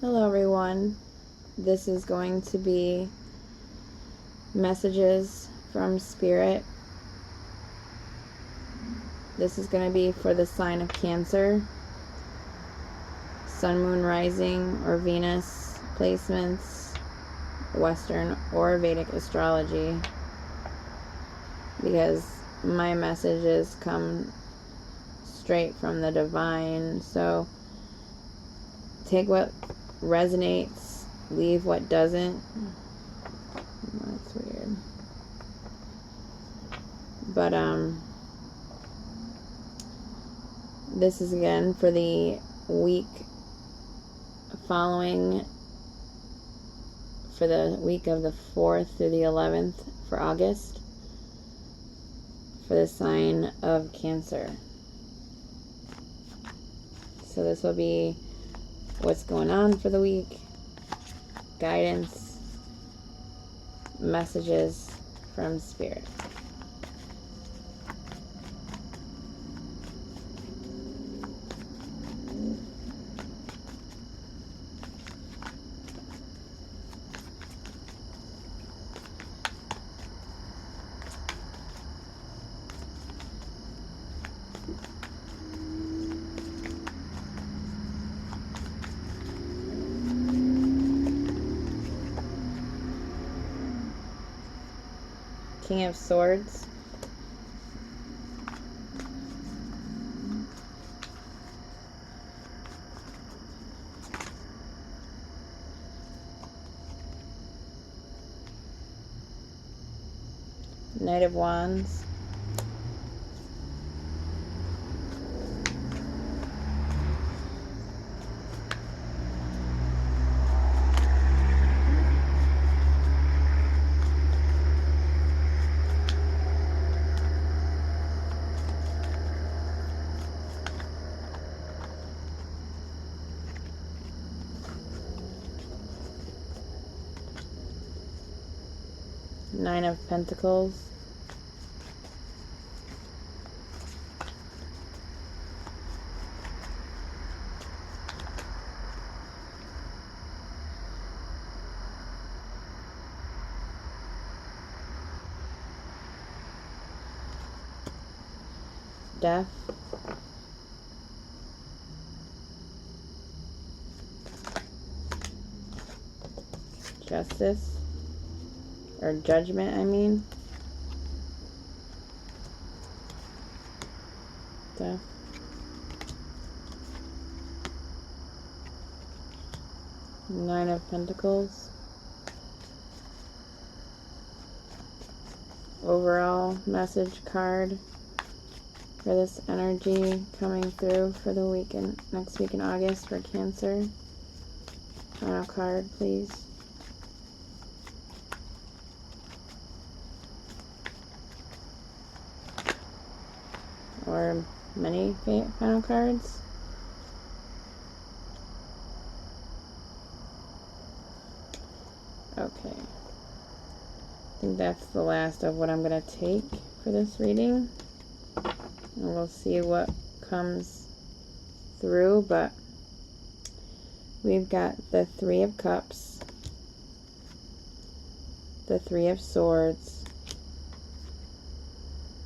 Hello everyone, this is going to be messages from Spirit. This is going to be for the sign of Cancer, Sun, Moon, Rising, or Venus placements, Western or Vedic astrology, because my messages come straight from the divine, so take what resonates, leave what doesn't. That's weird. But this is again for the week following, for the week of the 4th through the 11th for August, for the sign of Cancer. So this will be what's going on for the week, guidance, messages from Spirit. King of Swords, Knight of Wands, Nine of Pentacles, Death, Justice, or Judgment, I mean. Death. Nine of Pentacles. Overall message card for this energy coming through for the weekend, next week in August for Cancer. Final card, please. Or many final cards. Okay. I think that's the last of what I'm going to take for this reading. And we'll see what comes through, but we've got the Three of Cups, the Three of Swords,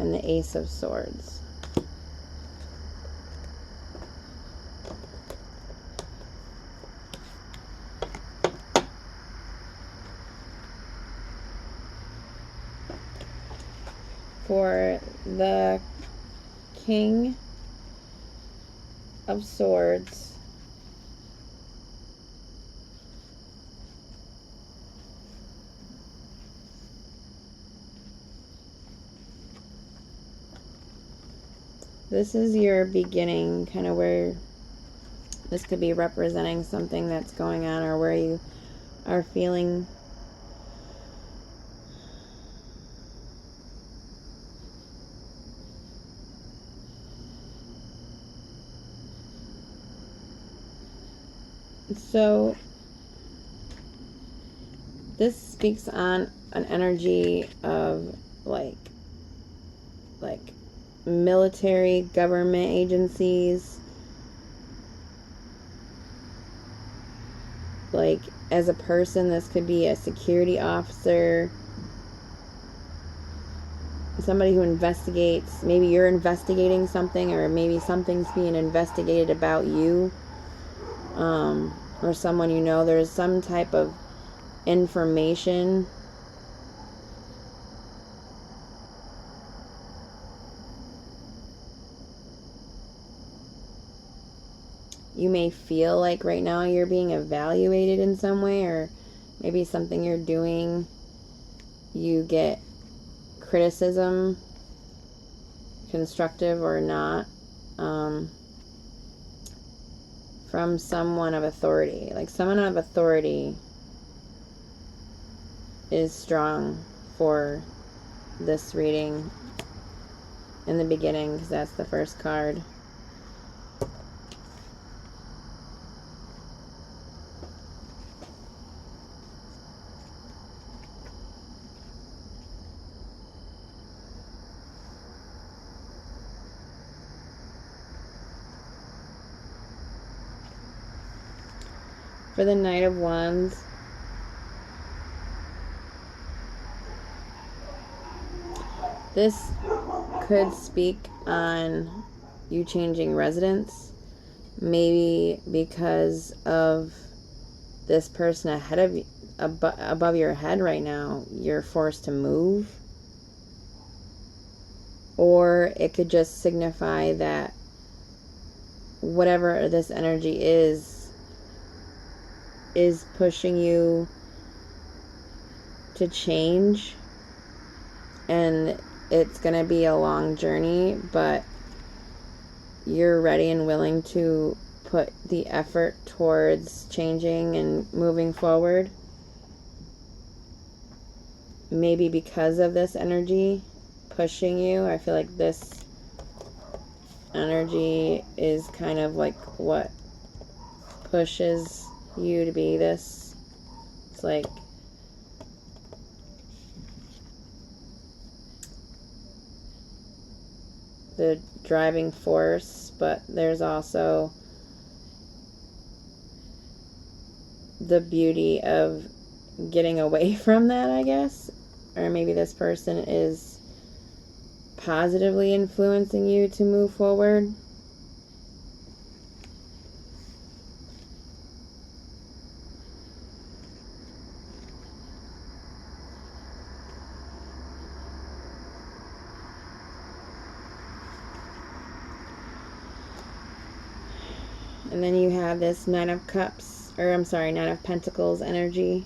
and the Ace of Swords. For the King of Swords, this is your beginning, kind of where this could be representing something that's going on, or where you are feeling so. This speaks on an energy of like military, government agencies, like, as a person, this could be a security officer, somebody who investigates. Maybe you're investigating something, or maybe something's being investigated about you, or someone you know. There's some type of information you may feel like right now you're being evaluated in some way, or maybe something you're doing, you get criticism, constructive or not, from someone of authority. Like, someone of authority is strong for this reading in the beginning, because that's the first card. For the Knight of Wands, this could speak on you changing residence, maybe because of this person ahead of you, above your head right now. You're forced to move, or it could just signify that whatever this energy is pushing you to change, and it's going to be a long journey, but you're ready and willing to put the effort towards changing and moving forward. Maybe because of this energy pushing you. I feel like this energy is kind of like what pushes you to be this. It's like the driving force, but there's also the beauty of getting away from that, I guess. Or maybe this person is positively influencing you to move forward. And then you have this Knight of Cups, or I'm sorry, Knight of Pentacles energy,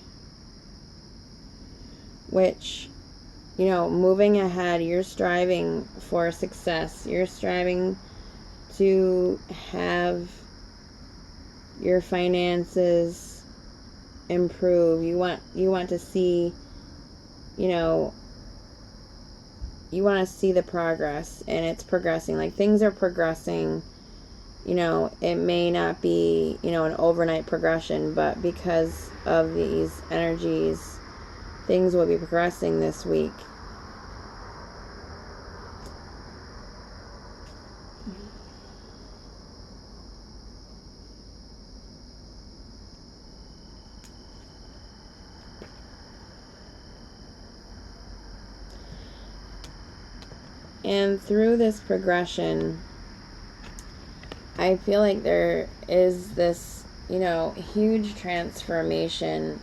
which, you know, moving ahead, you're striving for success. You're striving to have your finances improve. You want to see, you know, you want to see the progress, and it's progressing. Like, things are progressing. You know, it may not be, you know, an overnight progression, but because of these energies, things will be progressing this week. And through this progression, I feel like there is this, you know, huge transformation.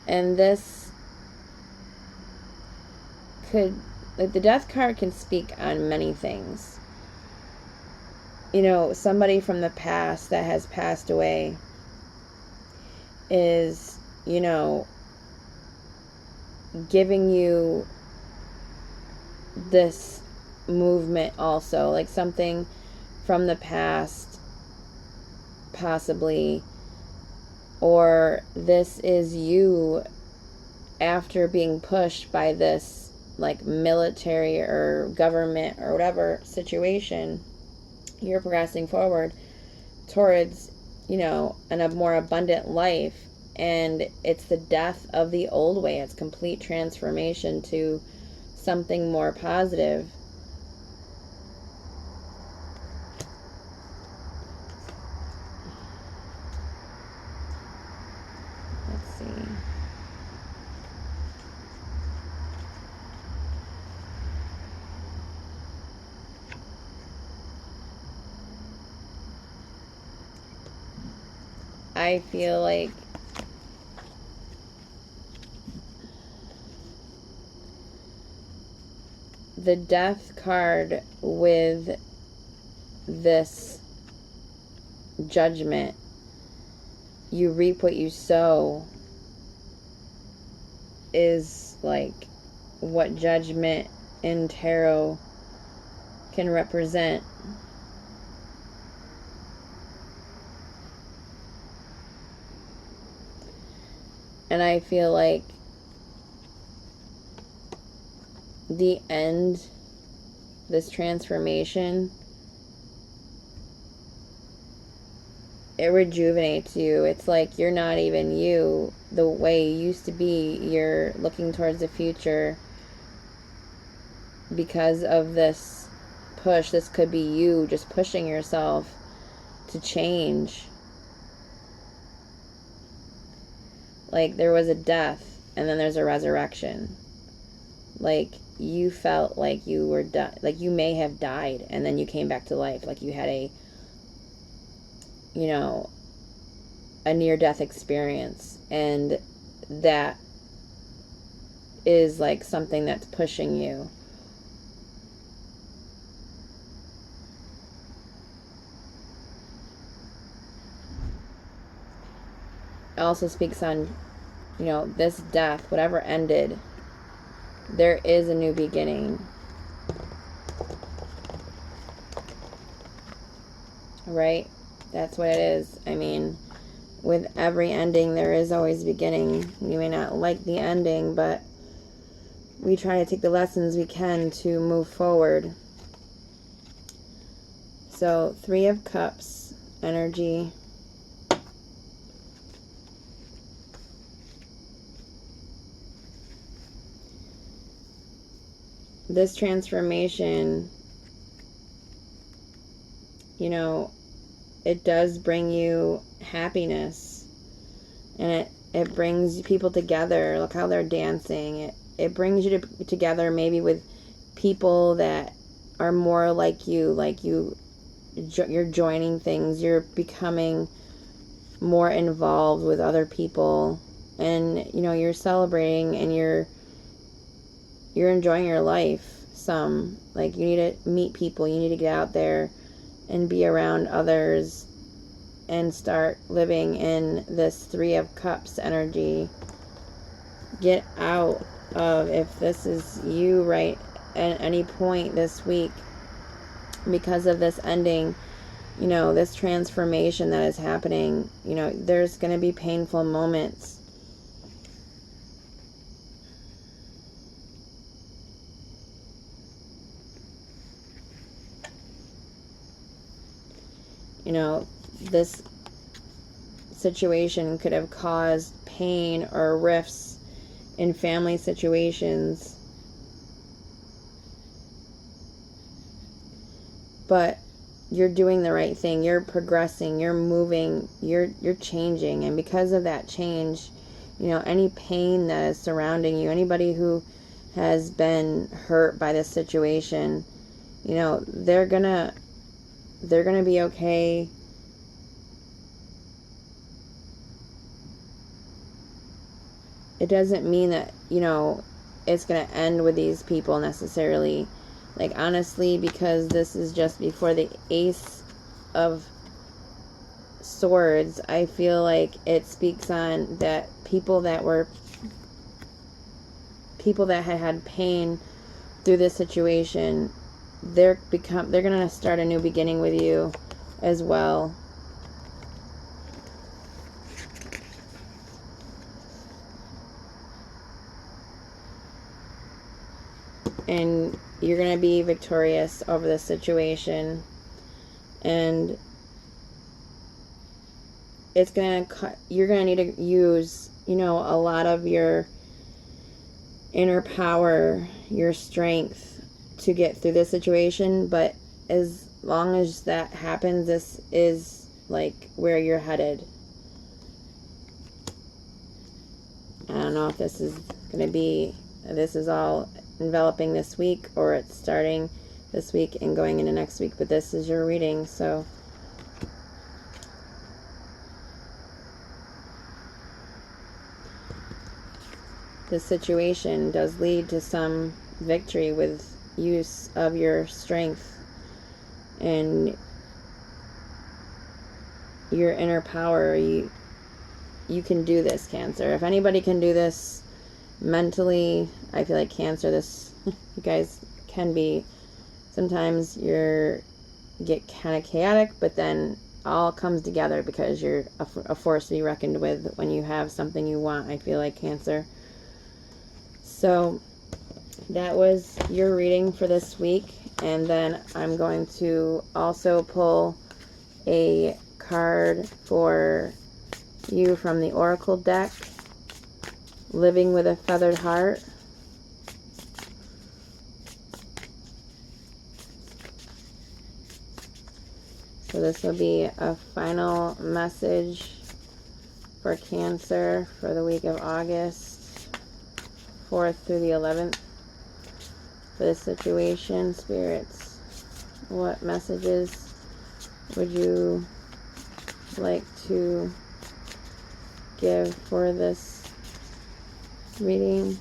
And this could, like, the Death card can speak on many things. You know, somebody from the past that has passed away is, you know, giving you this movement also. Like, something from the past, possibly, or this is you after being pushed by this, like, military or government or whatever situation. You're progressing forward towards, you know, a more abundant life, and it's the death of the old way. It's complete transformation to something more positive. see. I feel like the Death card with this Judgment, you reap what you sow, is like what Judgment in tarot can represent. And I feel like the end, this transformation, it rejuvenates you. It's like you're not even you the way you used to be. You're looking towards the future because of this push. This could be you just pushing yourself to change. Like there was a death and then there's a resurrection. Like you felt like you were like you may have died and then you came back to life. Like you had a, you know, a near-death experience, and that is like something that's pushing you. It also speaks on, you know, this death, whatever ended, there is a new beginning. Right? That's what it is. I mean, with every ending, there is always a beginning. You may not like the ending, but we try to take the lessons we can to move forward. So, 3 of Cups energy. This transformation, you know, it does bring you happiness, and it brings people together. Look how they're dancing. It brings you together maybe with people that are more like you, you're joining things, you're becoming more involved with other people, and you know, you're celebrating and you're enjoying your life some. Like you need to meet people, you need to get out there and be around others and start living in this 3 of Cups energy. Get out of, if this is you right at any point this week, because of this ending, you know, this transformation that is happening, you know, there's going to be painful moments. You know, this situation could have caused pain or rifts in family situations. But you're doing the right thing. You're progressing, you're moving, you're changing. And because of that change, you know, any pain that is surrounding you, anybody who has been hurt by this situation, you know, they're gonna be okay. It doesn't mean that, you know, it's going to end with these people necessarily. Like, honestly, because this is just before the Ace of Swords, I feel like it speaks on that people that had pain through this situation, they're going to start a new beginning with you as well. And you're going to be victorious over this situation. And it's going to, you're going to need to use, you know, a lot of your inner power, your strength to get through this situation. But as long as that happens, this is like where you're headed. don't know if this is going to be, this is all enveloping this week, or it's starting this week and going into next week, but this is your reading. So this situation does lead to some victory with use of your strength and your inner power. You can do this, Cancer. If anybody can do this mentally, I feel like Cancer, this you guys can be, sometimes get kind of chaotic, but then all comes together because you're a force to be reckoned with when you have something you want, I feel like, Cancer. So that was your reading for this week, and then I'm going to also pull a card for you from the Oracle deck, Living with a Feathered Heart. So this will be a final message for Cancer for the week of August 4th through the 11th. For this situation, spirits, what messages would you like to give for this reading?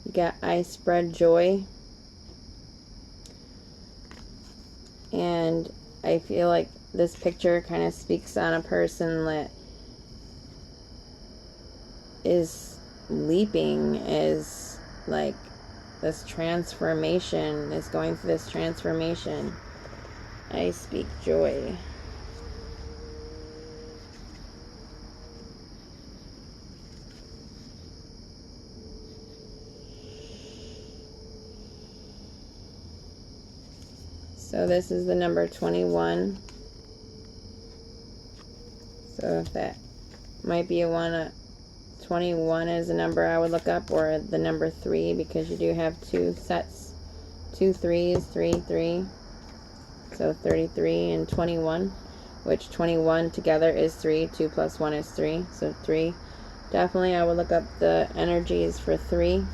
You got I Spread Joy. And I feel like this picture kind of speaks on a person that is leaping, is like this transformation, is going through this transformation. I speak joy. So this is the number 21. So if that might be a one, 21 is a number I would look up, or the number 3, because you do have two sets, 2 3s, 3 3. So 33 and 21, which 21 together is 3, 2 plus 1 is 3, so 3. Definitely I would look up the energies for 3.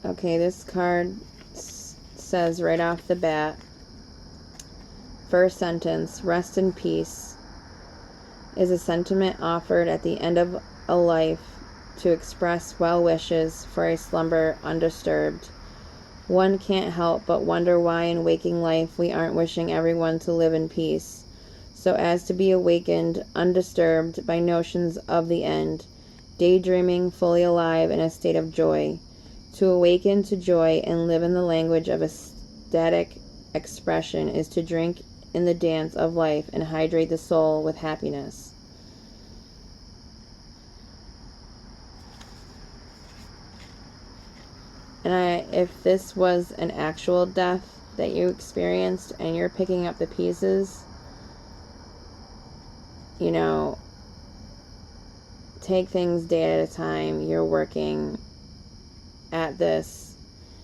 Okay, this card says right off the bat, first sentence, rest in peace, is a sentiment offered at the end of a life to express well wishes for a slumber undisturbed. One can't help but wonder why in waking life we aren't wishing everyone to live in peace, so as to be awakened undisturbed by notions of the end, daydreaming fully alive in a state of joy. To awaken to joy and live in the language of ecstatic expression is to drink in the dance of life and hydrate the soul with happiness. And if this was an actual death that you experienced and you're picking up the pieces, you know, take things day at a time. You're working at this